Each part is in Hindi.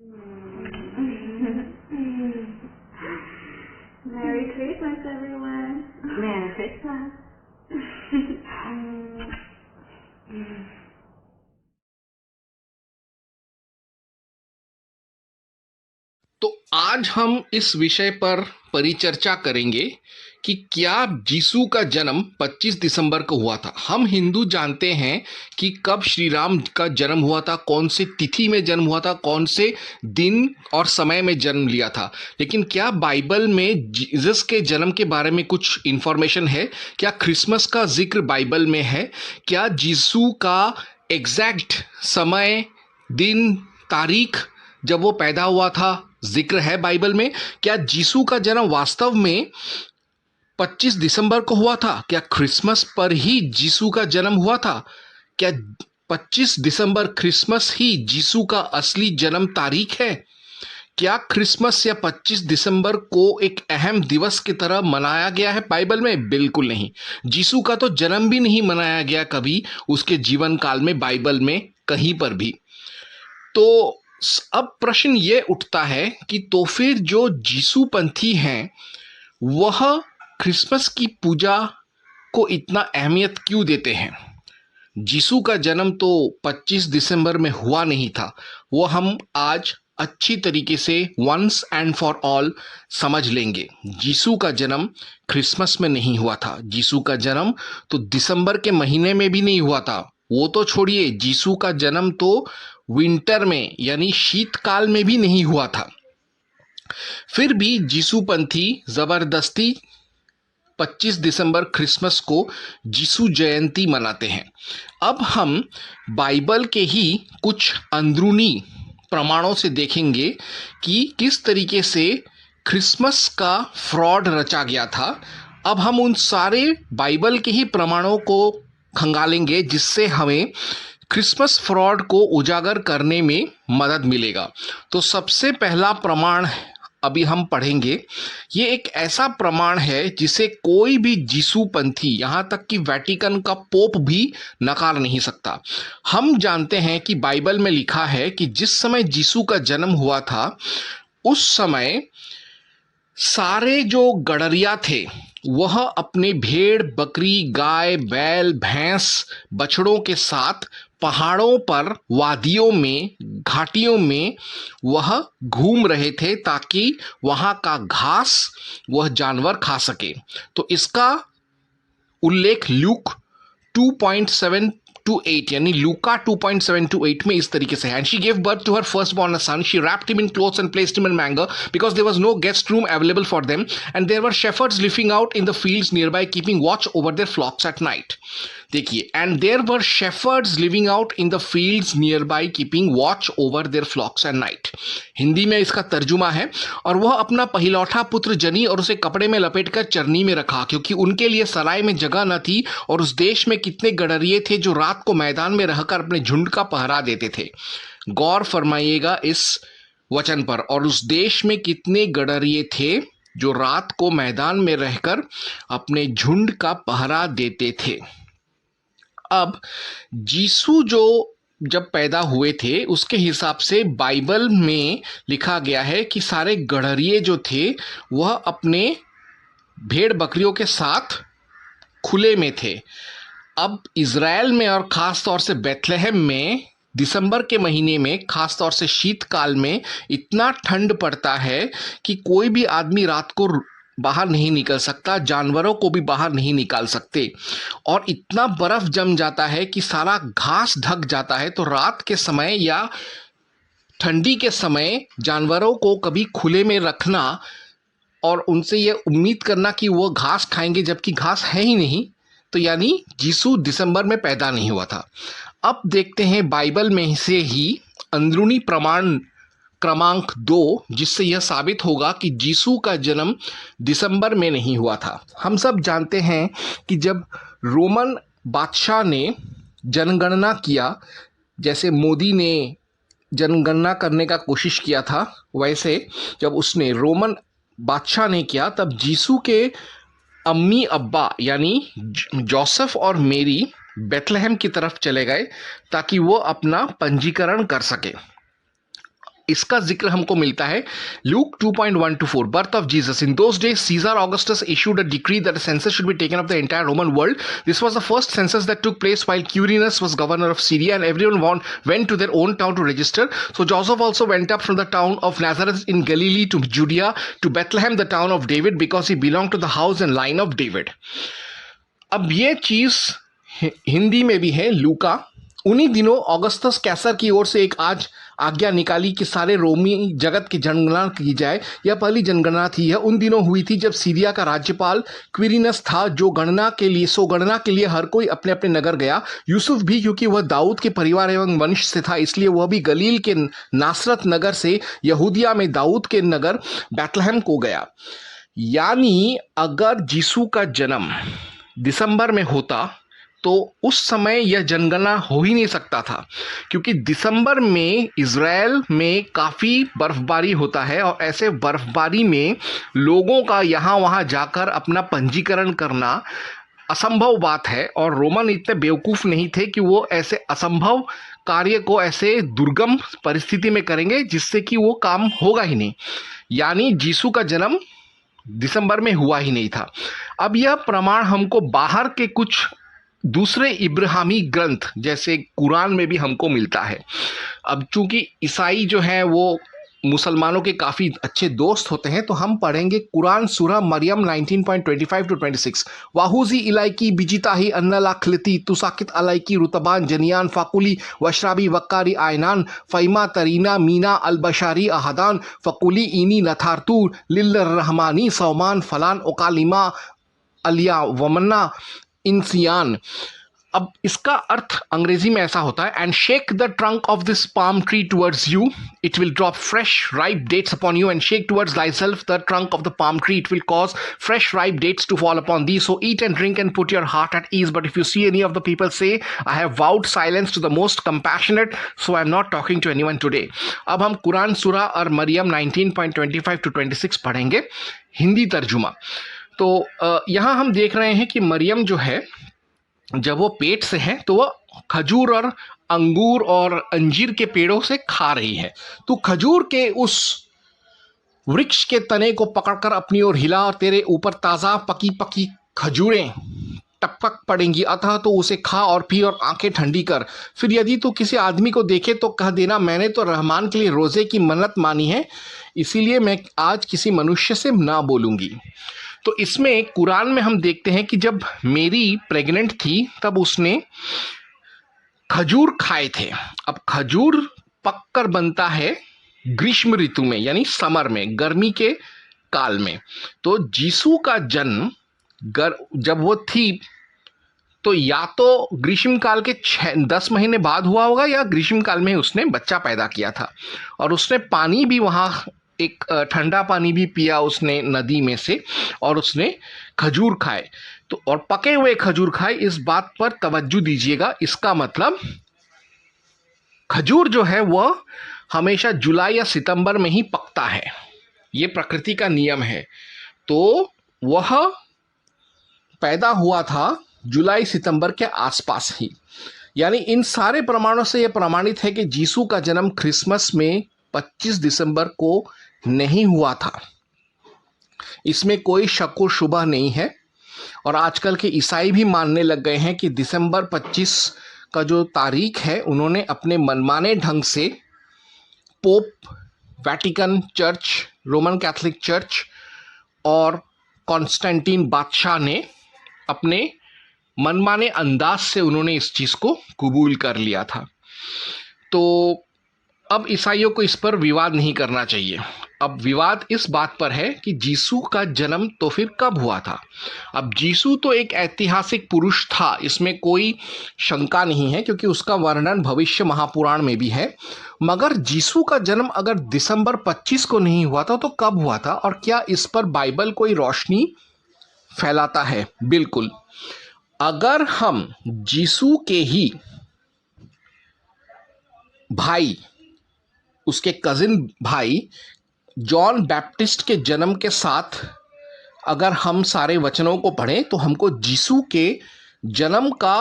Merry Christmas, everyone. Merry Christmas. तो आज हम इस विषय पर परिचर्चा करेंगे कि क्या यीशु का जन्म 25 दिसंबर को हुआ था। हम हिंदू जानते हैं कि कब श्री राम का जन्म हुआ था, कौन से तिथि में जन्म हुआ था, कौन से दिन और समय में जन्म लिया था। लेकिन क्या बाइबल में जीसस के जन्म के बारे में कुछ इन्फॉर्मेशन है? क्या क्रिसमस का जिक्र बाइबल में है? क्या यीशु का एग्जैक्ट समय, दिन, तारीख जब वो पैदा हुआ था जिक्र है बाइबल में? क्या यीशु का जन्म वास्तव में 25 दिसंबर को हुआ था? क्या क्रिसमस पर ही यीशु का जन्म हुआ था? क्या 25 दिसंबर क्रिसमस ही यीशु का असली जन्म तारीख है? क्या क्रिसमस या 25 दिसंबर को एक अहम दिवस की तरह मनाया गया है बाइबल में? बिल्कुल नहीं। यीशु का तो जन्म भी नहीं मनाया गया कभी उसके जीवन काल में बाइबल में कहीं पर भी। तो अब प्रश्न ये उठता है कि तो फिर जो यीशु पंथी हैं वह क्रिसमस की पूजा को इतना अहमियत क्यों देते हैं? यीशु का जन्म तो 25 दिसंबर में हुआ नहीं था। वो हम आज अच्छी तरीके से वंस एंड फॉर ऑल समझ लेंगे। यीशु का जन्म क्रिसमस में नहीं हुआ था। यीशु का जन्म तो दिसंबर के महीने में भी नहीं हुआ था। वो तो छोड़िए, यीशु का जन्म तो विंटर में यानी शीतकाल में भी नहीं हुआ था। फिर भी यीशु पंथी जबरदस्ती 25 दिसंबर क्रिसमस को यीशु जयंती मनाते हैं। अब हम बाइबल के ही कुछ अंदरूनी प्रमाणों से देखेंगे कि किस तरीके से क्रिसमस का फ्रॉड रचा गया था। अब हम उन सारे बाइबल के ही प्रमाणों को खंगालेंगे जिससे हमें क्रिसमस फ्रॉड को उजागर करने में मदद मिलेगा। तो सबसे पहला प्रमाण अभी हम पढ़ेंगे। ये एक ऐसा प्रमाण है जिसे कोई भी यीशु पंथी, यहाँ तक कि वेटिकन का पोप भी नकार नहीं सकता। हम जानते हैं कि बाइबल में लिखा है कि जिस समय यीशु का जन्म हुआ था उस समय सारे जो गडरिया थे वह अपने भेड़, बकरी, गाय, बैल, भैंस, बछड़ों के साथ पहाड़ों पर, वादियों में, घाटियों में वह घूम रहे थे ताकि वहाँ का घास वह जानवर खा सके। तो इसका उल्लेख लूक 2.728 यानी लूका 2.728 में इस तरीके से है। And she gave birth to her first born son, she wrapped him in clothes and placed him in manger because there was no guest room available for them, and there were shepherds living out in the fields nearby keeping watch over their flocks at night. देखिए, and there were shepherds living out in the fields near by keeping watch over their flocks at night. Hindi में इसका तर्जुमा है, और वह अपना पहिलौठा पुत्र जनी और उसे कपड़े में लपेटकर चरनी में रखा, क्योंकि उनके लिए सराय में जगह न थी, और उस देश में कितने गडरिये थे जो रात को मैदान में रहकर अपने झुंड का पहरा देते थे। गौर फरमाइएगा इस वचन पर, और उस देश में कितने गडरिये थे जो रात को मैदान में रहकर अपने झुंड का पहरा देते थे। अब यीशु जो जब पैदा हुए थे उसके हिसाब से बाइबल में लिखा गया है कि सारे गडरिये जो थे वह अपने भेड़ बकरियों के साथ खुले में थे। अब इज़राइल में और ख़ास तौर से बेथलेहम में दिसंबर के महीने में, ख़ास तौर से शीतकाल में, इतना ठंड पड़ता है कि कोई भी आदमी रात को बाहर नहीं निकल सकता, जानवरों को भी बाहर नहीं निकाल सकते, और इतना बर्फ जम जाता है कि सारा घास ढक जाता है। तो रात के समय या ठंडी के समय जानवरों को कभी खुले में रखना और उनसे ये उम्मीद करना कि वो घास खाएंगे जबकि घास है ही नहीं, तो यानी यीशु दिसंबर में पैदा नहीं हुआ था। अब देखते हैं बाइबल में से ही अंदरूनी प्रमाण क्रमांक 2 जिससे यह साबित होगा कि यीशु का जन्म दिसंबर में नहीं हुआ था। हम सब जानते हैं कि जब रोमन बादशाह ने जनगणना किया, जैसे मोदी ने जनगणना करने का कोशिश किया था, वैसे जब उसने रोमन बादशाह ने किया तब यीशु के अम्मी अब्बा यानी जोसेफ और मेरी बेथलेहम की तरफ चले गए ताकि वो अपना पंजीकरण कर सके। इसका जिक्र हमको मिलता है Luke 2.1-4 birth of Jesus. In those days, Caesar Augustus issued a decree that a census should be taken of the entire Roman world. This was the first census that took place while Quirinus was governor of Syria, and everyone went to their own town to register. So Joseph also went up from the town of Nazareth in Galilee to Judea, to Bethlehem, the town of David, because he belonged to the house and line of David. अब ये चीज हिंदी में भी है लूका। उन्हीं दिनों ऑगस्टस कैसर की ओर से एक आज आज्ञा निकाली कि सारे रोमी जगत की जनगणना की जाए। यह पहली जनगणना थी। यह उन दिनों हुई थी जब सीरिया का राज्यपाल क्विरिनस था, जो गणना के लिए हर कोई अपने अपने नगर गया। यूसुफ भी, क्योंकि वह दाऊद के परिवार एवं वंश से था, इसलिए वह भी गलील के नासरत नगर से यहूदिया में दाऊद के नगर बैतलहम को गया। यानी अगर यीशु का जन्म दिसंबर में होता तो उस समय यह जनगणना हो ही नहीं सकता था, क्योंकि दिसंबर में इज़राइल में काफ़ी बर्फबारी होता है और ऐसे बर्फबारी में लोगों का यहाँ वहाँ जाकर अपना पंजीकरण करना असंभव बात है। और रोमन इतने बेवकूफ़ नहीं थे कि वो ऐसे असंभव कार्य को ऐसे दुर्गम परिस्थिति में करेंगे जिससे कि वो काम होगा ही नहीं। यानी यीशु का जन्म दिसंबर में हुआ ही नहीं था। अब यह प्रमाण हमको बाहर के कुछ दूसरे इब्राहिमी ग्रंथ जैसे कुरान में भी हमको मिलता है। अब चूंकि ईसाई जो हैं वो मुसलमानों के काफ़ी अच्छे दोस्त होते हैं, तो हम पढ़ेंगे कुरान सूरह मरियम 19.25-26। वाहुजी इलाइकी बिजिताही अन्नला खलती तुसाकित अलाइकी रुतबान जनियान फ़ाकुली वशराबी वक्कारी आयनान फ़ैमा तरीना मीना अलबशारी अहदान फ़कुली इनी नथारतूर लिल्लरहमानी सौमान फ़लान ओकालिमा अलिया वमन्ना इंसियान। अब इसका अर्थ अंग्रेजी में ऐसा होता है, and shake the trunk of this palm tree towards you, it will drop fresh ripe dates upon you, and shake towards thyself the trunk of the palm tree, it will cause fresh ripe dates to fall upon thee. So eat and drink and put your heart at ease. But if you see any of the people say, I have vowed silence to the most compassionate, so I am not talking to anyone today. अब हम कुरान सूरा और मरियम 19.25-26 पढ़ेंगे, हिंदी तर्जुमा। तो यहाँ हम देख रहे हैं कि मरियम जो है, जब वो पेट से है तो वह खजूर और अंगूर और अंजीर के पेड़ों से खा रही है। तो खजूर के उस वृक्ष के तने को पकड़कर अपनी ओर हिला और तेरे ऊपर ताज़ा पकी पकी खजूरें टपक पड़ेंगी, अतः तो उसे खा और पी और आंखें ठंडी कर। फिर यदि तू किसी आदमी को देखे तो कह देना, मैंने तो रहमान के लिए रोज़े की मन्नत मानी है, इसीलिए मैं आज किसी मनुष्य से ना बोलूँगी। तो इसमें कुरान में हम देखते हैं कि जब मेरी प्रेग्नेंट थी तब उसने खजूर खाए थे। अब खजूर पककर बनता है ग्रीष्म ऋतु में, यानी समर में, गर्मी के काल में। तो यीशु का जन्म जब वो थी तो या तो ग्रीष्म काल के 10 महीने बाद हुआ होगा, या ग्रीष्म काल में उसने बच्चा पैदा किया था। और उसने पानी भी वहाँ एक ठंडा पानी भी पिया उसने नदी में से, और उसने खजूर खाए। तो और पके हुए खजूर खाए, इस बात पर तवज्जो दीजिएगा। इसका मतलब खजूर जो है वह हमेशा जुलाई या सितंबर में ही पकता है, ये प्रकृति का नियम है। तो वह पैदा हुआ था जुलाई सितंबर के आसपास ही। यानी इन सारे प्रमाणों से यह प्रमाणित है कि यीशु का जन्म क्रिसमस में 25 दिसंबर को नहीं हुआ था। इसमें कोई शक व शुबह नहीं है। और आजकल के ईसाई भी मानने लग गए हैं कि दिसंबर 25 का जो तारीख है, उन्होंने अपने मनमाने ढंग से pope, Vatican church, Roman Catholic church और कॉन्स्टेंटीन बादशाह ने अपने मनमाने अंदाज से उन्होंने इस चीज़ को कबूल कर लिया था। तो अब ईसाइयों को इस पर विवाद नहीं करना चाहिए। अब विवाद इस बात पर है कि यीशु का जन्म तो फिर कब हुआ था। अब यीशु तो एक ऐतिहासिक पुरुष था, इसमें कोई शंका नहीं है, क्योंकि उसका वर्णन भविष्य महापुराण में भी है। मगर यीशु का जन्म अगर दिसंबर 25 को नहीं हुआ था तो कब हुआ था, और क्या इस पर बाइबल कोई रोशनी फैलाता है? बिल्कुल। अगर हम यीशु के ही भाई, उसके कजिन भाई जॉन बैप्टिस्ट के जन्म के साथ अगर हम सारे वचनों को पढ़ें तो हमको यीशु के जन्म का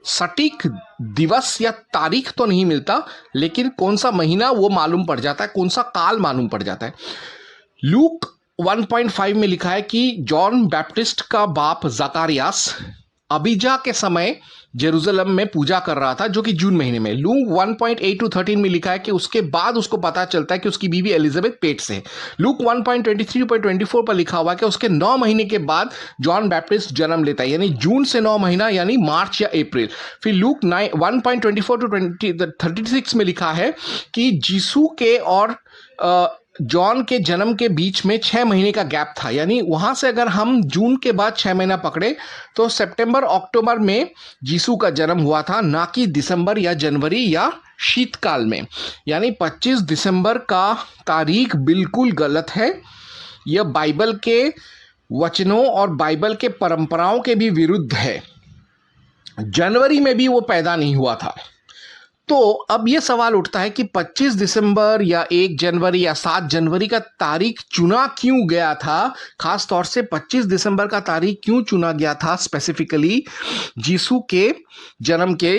सटीक दिवस या तारीख तो नहीं मिलता, लेकिन कौन सा महीना वो मालूम पड़ जाता है, कौन सा काल मालूम पड़ जाता है। लूक 1.5 में लिखा है कि जॉन बैप्टिस्ट का बाप जकारियास अबिजा के समय जेरूसलम में पूजा कर रहा था, जो कि जून महीने में। लूक 1.8 to 13 में लिखा है कि उसके बाद उसको पता चलता है कि उसकी बीवी एलिजाबेथ पेट से। लूक 1.23-24 पर लिखा हुआ है कि उसके 9 महीने के बाद जॉन बैप्टिस्ट जन्म लेता है, यानी जून से 9 महीना, यानी मार्च या अप्रैल। फिर लूक 1.24 to 36 में लिखा है कि यीशु के और जॉन के जन्म के बीच में 6 महीने का गैप था, यानी वहां से अगर हम जून के बाद 6 महीना पकड़े तो सितंबर अक्टूबर में यीशु का जन्म हुआ था, ना कि दिसंबर या जनवरी या शीतकाल में। यानी 25 दिसंबर का तारीख बिल्कुल गलत है। यह बाइबल के वचनों और बाइबल के परंपराओं के भी विरुद्ध है। जनवरी में भी वो पैदा नहीं हुआ था। तो अब ये सवाल उठता है कि 25 दिसंबर या 1 जनवरी या 7 जनवरी का तारीख चुना क्यों गया था, खास तौर से 25 दिसंबर का तारीख क्यों चुना गया था स्पेसिफिकली यीशु के जन्म के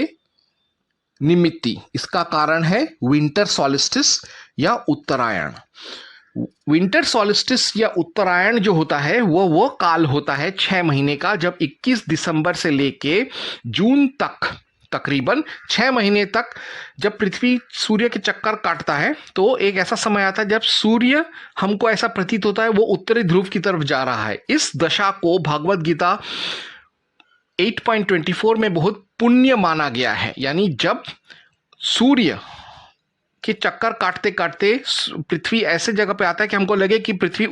निमित्ती। इसका कारण है विंटर सॉलिस्टिस या उत्तरायण। विंटर सॉलिस्टिस या उत्तरायण जो होता है वो काल होता है 6 महीने का, जब 21 दिसंबर से लेके जून तक तकरीबन 6 महीने तक जब पृथ्वी सूर्य के चक्कर काटता है, तो एक ऐसा समय आता है जब सूर्य, हमको ऐसा प्रतीत होता है, वो उत्तरी ध्रुव की तरफ जा रहा है। इस दशा को भगवद गीता 8.24 में बहुत पुण्य माना गया है। यानी जब सूर्य के चक्कर काटते काटते पृथ्वी ऐसे जगह पे आता है कि हमको लगे कि पृथ्वी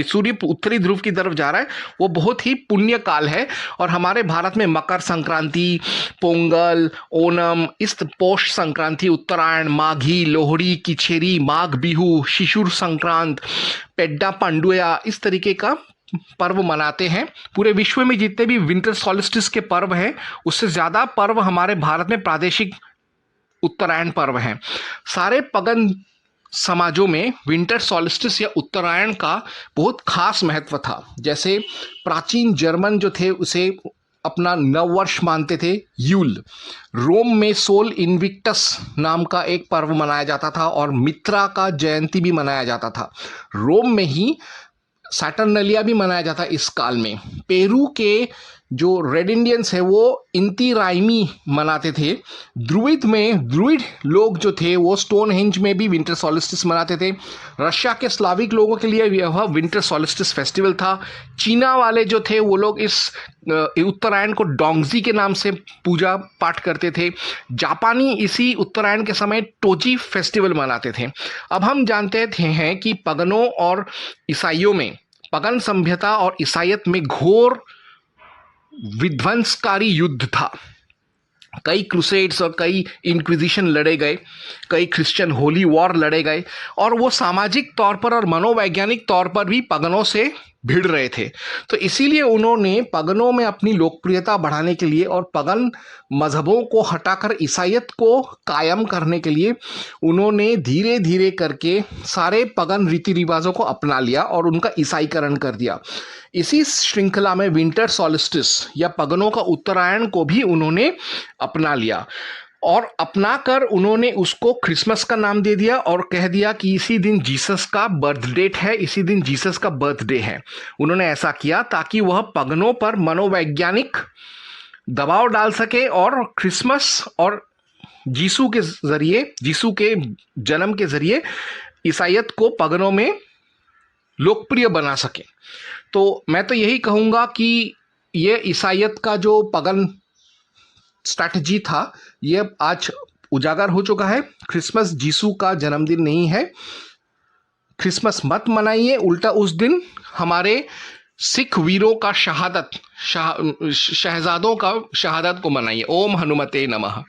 सूर्य उत्तरी ध्रुव की तरफ जा रहा है, वो बहुत ही पुण्य काल है। और हमारे भारत में मकर संक्रांति, पोंगल, ओणम, इस पौष संक्रांति, उत्तरायण, माघी, लोहड़ी, किचेरी, माघ बिहू, शिशुर संक्रांत, पेड्डा पांडुया, इस तरीके का पर्व मनाते हैं। पूरे विश्व में जितने भी विंटर सॉलिस्टिस के पर्व हैं, उससे ज़्यादा पर्व हमारे भारत में प्रादेशिक उत्तरायण पर्व हैं। सारे पगन समाजों में विंटर सॉलिस्टिस या उत्तरायण का बहुत खास महत्व था। जैसे प्राचीन जर्मन जो थे उसे अपना नववर्ष मानते थे, यूल। रोम में सोल इनविक्टस नाम का एक पर्व मनाया जाता था और मित्रा का जयंती भी मनाया जाता था। रोम में ही सैटर्नलिया भी मनाया जाता इस काल में। पेरू के जो रेड इंडियंस है वो इंती राइमी मनाते थे। द्रुइड लोग जो थे वो स्टोन हेंज में भी विंटर सॉलिस्टिस मनाते थे। रशिया के स्लाविक लोगों के लिए यह विंटर सॉलिस्टिस फेस्टिवल था। चीना वाले जो थे वो लोग इस उत्तरायण को डोंगजी के नाम से पूजा पाठ करते थे। जापानी इसी उत्तरायण के समय टोजी फेस्टिवल मनाते थे। अब हम जानते हैं कि पगनों और ईसाइयों में, पगन सभ्यता और ईसाइयत में घोर विध्वंसकारी युद्ध था। कई क्रूसेड्स और कई इंक्विजिशन लड़े गए, कई क्रिश्चियन होली वॉर लड़े गए, और वो सामाजिक तौर पर और मनोवैज्ञानिक तौर पर भी पगनों से भिड़ रहे थे। तो इसीलिए उन्होंने पगनों में अपनी लोकप्रियता बढ़ाने के लिए और पगन मजहबों को हटाकर ईसाइयत को कायम करने के लिए उन्होंने धीरे धीरे करके सारे पगन रीति रिवाजों को अपना लिया और उनका ईसाईकरण कर दिया। इसी श्रृंखला में विंटर सॉलिस्टिस या पगनों का उत्तरायण को भी उन्होंने अपना लिया, और अपनाकर उन्होंने उसको क्रिसमस का नाम दे दिया और कह दिया कि इसी दिन जीसस का बर्थ डेट है, इसी दिन जीसस का बर्थडे है। उन्होंने ऐसा किया ताकि वह पगनों पर मनोवैज्ञानिक दबाव डाल सके और क्रिसमस और जीसू के जरिए, जीसू के जन्म के जरिए ईसाइयत को पगनों में लोकप्रिय बना सके। तो मैं तो यही कहूँगा कि ये ईसाइयत का जो पगन स्ट्रैटेजी था, ये आज उजागर हो चुका है। क्रिसमस जीसू का जन्मदिन नहीं है। क्रिसमस मत मनाइए, उल्टा उस दिन हमारे सिख वीरों का शहादत, शहजादों का शहादत को मनाइए। ओम हनुमते नमः।